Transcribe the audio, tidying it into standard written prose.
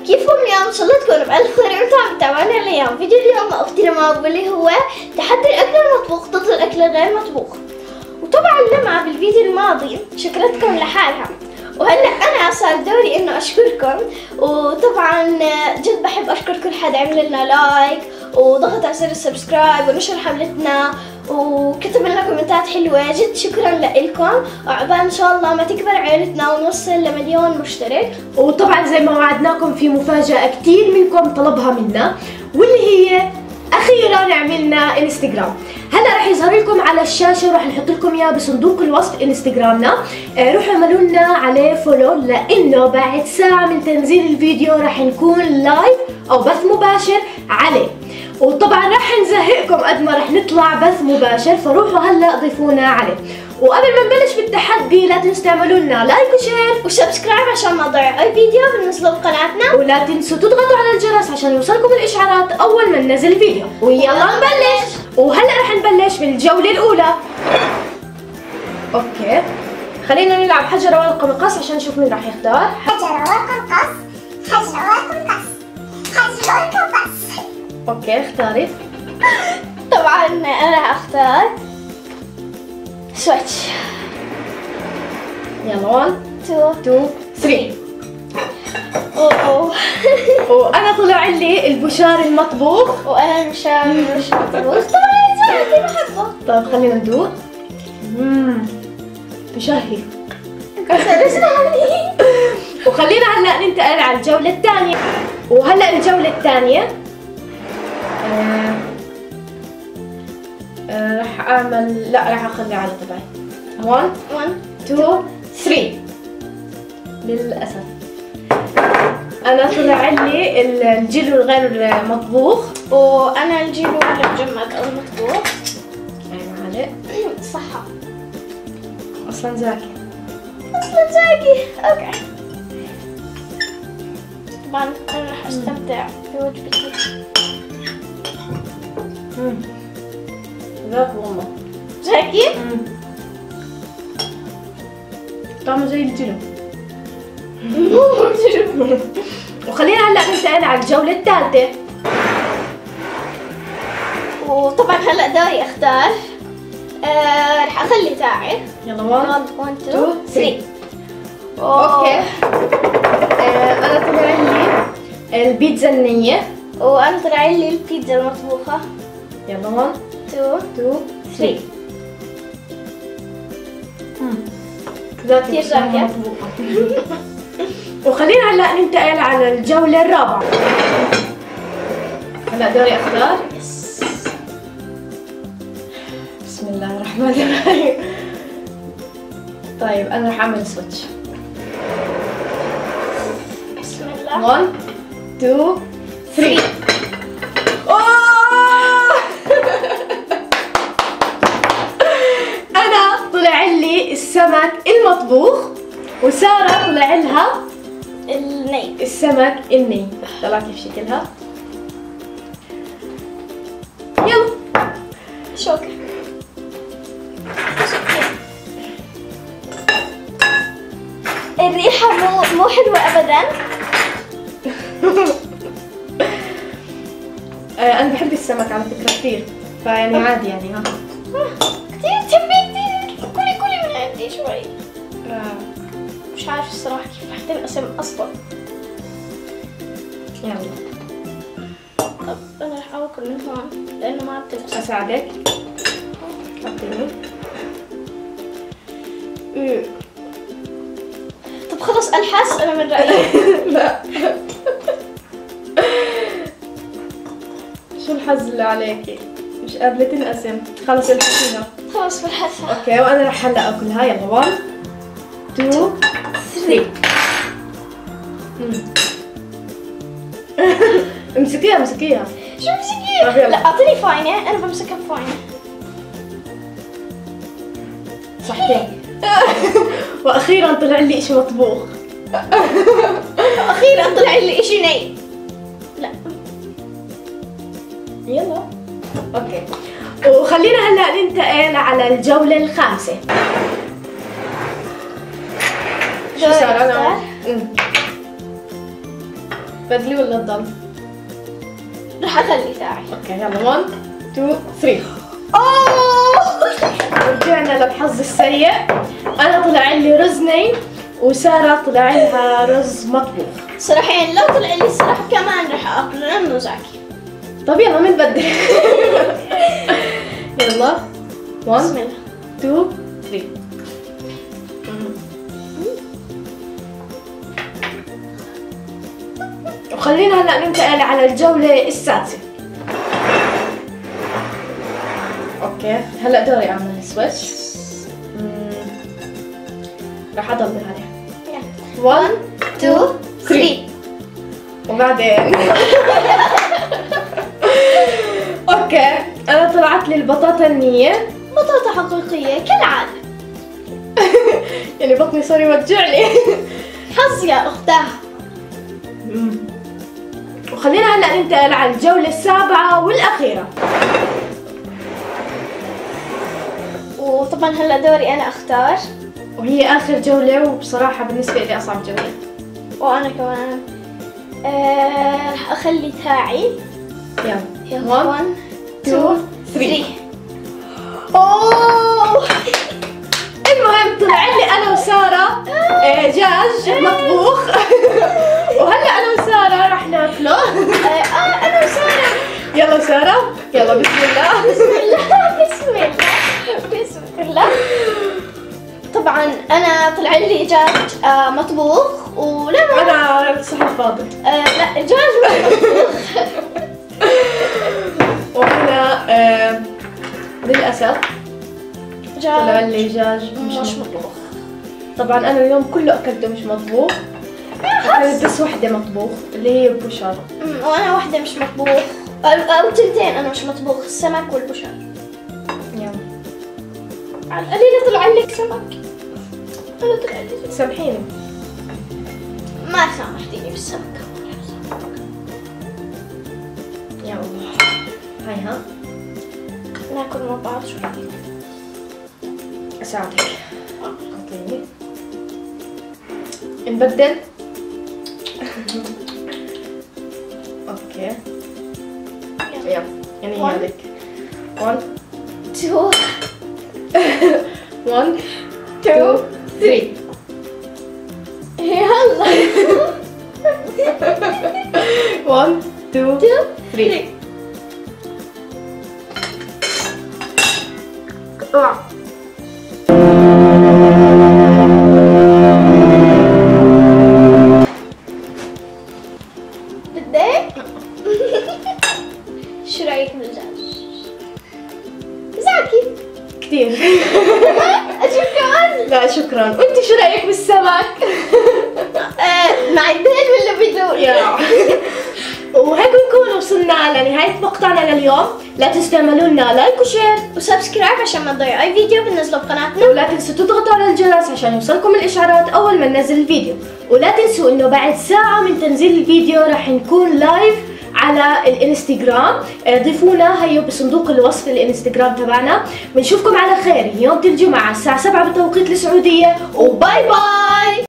كيفكم اليوم؟ ان شاء الله تكونوا بألف خير وانتم متابعينا اليوم. فيديو اليوم مع اختي رماب واللي هو تحدي الاكل المطبوخ ضد الاكل الغير مطبوخ. وطبعا لما بالفيديو الماضي شكرتكم لحالها، وهلا انا صار دوري انه اشكركم. وطبعا جد بحب اشكر كل حدا عمل لنا لايك وضغط على زر السبسكرايب ونشر حملتنا وكتب لنا كومنتات حلوه. جد شكرا لكم، وعقبال ان شاء الله ما تكبر عائلتنا ونوصل ل1,000,000 مشترك. وطبعا زي ما وعدناكم في مفاجأة كتير منكم طلبها منا، واللي هي اخيرا عملنا انستغرام. هلا رح يظهر لكم على الشاشه ورح نحط لكم اياه بصندوق الوصف انستغرامنا. روحوا اعملوا لنا عليه فولو، لانه بعد ساعه من تنزيل الفيديو رح نكون لايف او بث مباشر عليه. وطبعا رح نزهقكم قد ما رح نطلع بث مباشر، فروحوا هلا ضيفونا عليه. وقبل ما نبلش بالتحدي لا تنسوا تعملوا لنا لايك وشير وسبسكرايب عشان ما تضيعوا اي فيديو بننزله بقناتنا، ولا تنسوا تضغطوا على الجرس عشان يوصلكم الاشعارات اول ما ننزل الفيديو. ويلا نبلش. وهلا رح نبلش بالجولة الأولى. اوكي، خلينا نلعب حجر ورقة مقص عشان نشوف مين رح يختار. حجر ورقة مقص، حجر ورقة مقص، حجر ورقة مقص. اوكي اختاري. طبعا انا راح اختار سويتش. يلا 1 2 3. اوه وانا طلع لي البشار المطبوخ. وانا مش مطبوخ. طبعا زعلتي بحبه. طيب خلينا ندوق. بشهي. وخلينا هلا ننتقل على الجولة الثانية. وهلا الجولة الثانية رح اعمل، لا رح اخلي على تبعي. 1 2 3. للاسف انا طلع لي الجيلو الغير مطبوخ، وانا الجيلو المجمد او المطبوخ. معلق صحة اصلا زاكي. اوكي. طبعا انا رح استمتع بوجبتي. ذاك والله زاكي. طعمه زي الجيلو. وخلينا هلا ننتقل على الجولة الثالثة. وطبعا هلا دوري اختار. رح اخلي تاعي. يلا 1 2 3. اوكي. انا طلع لي البيتزا النية. وانا طلع لي البيتزا المطبوخة. يلا 1 2 3. كثير زاكية. وخلينا هلا ننتقل على الجولة الرابعة. هلا دوري اختار. بسم الله الرحمن الرحيم. طيب انا رح اعمل سويتش. بسم الله. 1 2 3. انا طلع لي السمك المطبوخ، وسارة طلع لها الني. السمك الني. طلع كيف شكلها. يلا شوكة. الريحة مو حلوة ابدا. انا بحب السمك على فكرة كثير، فيعني عادي يعني. ها كثير تحبي كثير. كلي من عندي شوي. مش عارفة الصراحة كيف رح تنقسم اصلا. يلا طب انا رح اكل من هون لانه ما بتنقسم. اساعدك. حطيني. طب خلص الحس انا من رأيي. لا شو الحظ اللي عليكي؟ مش قابلة تنقسم. خلص الحسينة. خلص بالحسها. اوكي، وانا رح هلا اكلها. يلا 1 2 3. امسكيها. شو مسكين؟ لا اعطيني فاينة، انا بمسكها بفاينة. صحتين. واخيرا طلع لي اشي مطبوخ. اخيرا طلع لي اشي ني. لا يلا اوكي. وخلينا هلا ننتقل على الجولة الخامسة. شو صار؟ انا بدلي ولا تضل؟ رح اخلي تاعي. اوكي يلا 1 2 3. اوه رجعنا للحظ السيء. انا طلع لي رز ني وسارة طلع لها رز مطبوخ. صراحة يعني لو طلع لي الصراحة كمان رح اكل لانه زاكي. طب يلا مين بدل؟ يلا 1 بسم الله. 2 3. وخلينا هلا ننتقل على الجولة السادسة. اوكي هلا دوري اعمل سويتش. راح اضل عليها 1 2 3. وبعدين اوكي انا طلعت لي البطاطا النية. بطاطا حقيقية كالعادة. يعني بطني صار يوجعني. حظ يا اختها. وخلينا هلا ننتقل على الجولة السابعة والأخيرة. وطبعا هلا دوري انا اختار. وهي آخر جولة وبصراحة بالنسبة لي أصعب جولة. وانا كمان رح اخلي تاعي. يلا 1 2 3. أوه المهم طلع لي أنا وسارة دجاج مطبوخ. وهلا أنا وسارة رح ناكله. انا وسارة. يلا سارة يلا بسم الله. بسم الله بسم الله بسم الله. طبعا انا طلع لي دجاج مطبوخ ولما أنا صحن فاضي. لا دجاج مطبوخ. وهنا للأسف طلع دجاج لي دجاج مش مطبوخ. طبعا انا اليوم كله اكلته مش مطبوخ. اكلت بس وحده مطبوخ اللي هي بوشار. وانا واحدة مش مطبوخ او تنتين انا مش مطبوخ، السمك والبشار. يلا على القليلة طلع لك سمك. انا طلع لي سامحيني. ما سامحتيني بالسمك. يا الله هاي ها ناكل مع بعض شو رايك؟ اساعدك. اوكي نبدل. اوكي يلا يعني هي عليك 1 2 1 2 3. يلا 1 2 3. اوعى بدك؟ شو رايك بالدجاج؟ زاكي. كثير. شكرا. لا شكرا. وانت شو رايك بالسمك؟ مع الدين ولا بدون؟ وهيك بنكون وصلنا لنهاية مقطعنا لليوم. لا تنسوا تعملوا لنا لايك وشير وسبسكرايب عشان ما تضيعوا اي فيديو بننزله بقناتنا. ولا تنسوا تضغطوا على الجرس عشان يوصلكم الاشعارات اول ما ننزل الفيديو. ولا تنسوا انه بعد ساعة من تنزيل الفيديو راح نكون لايف على الانستغرام. ضيفونا هيو بصندوق الوصف الانستغرام تبعنا. بنشوفكم على خير يوم الجمعة الساعة 7 بتوقيت السعودية وباي باي.